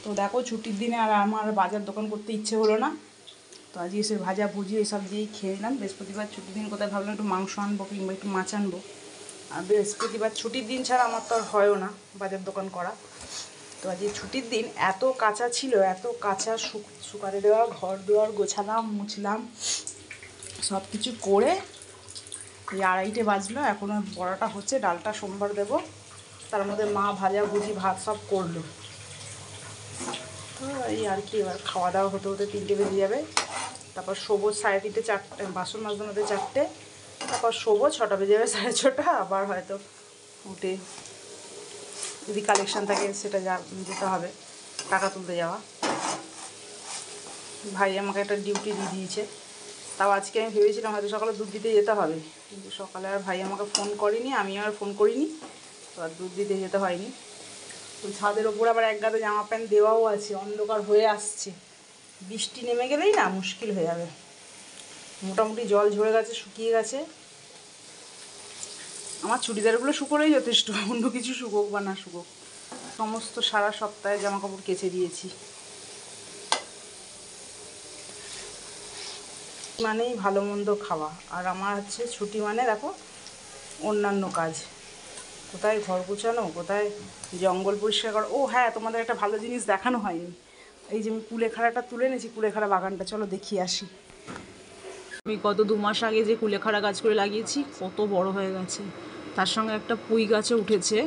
তো দেখো ছুটির দিনে আর আমার বাজার দোকান করতে ইচ্ছে হলো না, তো আজকে এসে ভাজা ভুজি এসব দিয়েই খেয়ে নিলাম। বৃহস্পতিবার ছুটির দিন কোথায় ভাবলাম একটু মাংস আনবো কিংবা একটু মাছ আনবো, আর বৃহস্পতিবার ছুটির দিন ছাড়া আমার তো আর হয়ও না বাজার দোকান করা। তো আজকে ছুটির দিন এত কাঁচা ছিল, এত কাঁচা শুকাতে দেওয়া, ঘর দুয়ার গোছালাম, মুছলাম, সব কিছু করে এই 2:30 বাজলো। এখনও বড়াটা হচ্ছে, ডালটা সোমবার দেবো, তার মধ্যে মা ভাজা ভুজি ভাত সব করলো। তো এই আর কি, এবার খাওয়া দাওয়া হতে হতে 3টে বেজে যাবে। তারপর শোবো 3:30 4টে, বাসন মাজতে মধ্যে 4টে, তারপর শোবো 6টা বেজে যাবে, 6:30। আবার হয়তো উঠে যদি কালেকশান থাকে সেটা যেতে হবে, টাকা তুলতে যাওয়া। ভাই আমাকে একটা ডিউটি দিয়ে দিয়েছে, তাও আজকে আমি ভেবেছিলাম হয়তো সকালে দুধ দিতে যেতে হবে, কিন্তু সকালে আর ভাই আমাকে ফোন করেনি, আমিও আর ফোন করিনি, তো আর দুধ দিতে যেতে হয়নি। তো ছাদের ওপর আবার এক গাদা জামা প্যান্ট দেওয়াও আছে, অন্ধকার হয়ে আসছে, বৃষ্টি নেমে গেলেই না মুশকিল হয়ে যাবে। মোটামুটি জল ঝরে গেছে, শুকিয়ে গেছে। আমার চুড়িদারগুলো শুকোলেই যথেষ্ট, অন্য কিছু শুকোক বা না শুকোক, সমস্ত সারা সপ্তাহে জামা কাপড় কেচে দিয়েছি। মানেই ভালো মন্দ খাওয়া, আর আমার হচ্ছে ছুটি মানে দেখো অন্যান্য কাজ, কোথায় ঘর গোছানো, কোথায় জঙ্গল পরিষ্কার করা। ও হ্যাঁ, তোমাদের একটা ভালো জিনিস দেখানো হয়নি, এই যে আমি কুলেখাড়াটা তুলে এনেছি, কুলেখাড়া বাগানটা চলো দেখিয়ে আসি। আমি গত 2 মাস আগে যে কুলেখাড়া গাছ করে লাগিয়েছি, কত বড় হয়ে গেছে, তার সঙ্গে একটা পুঁই গাছও উঠেছে।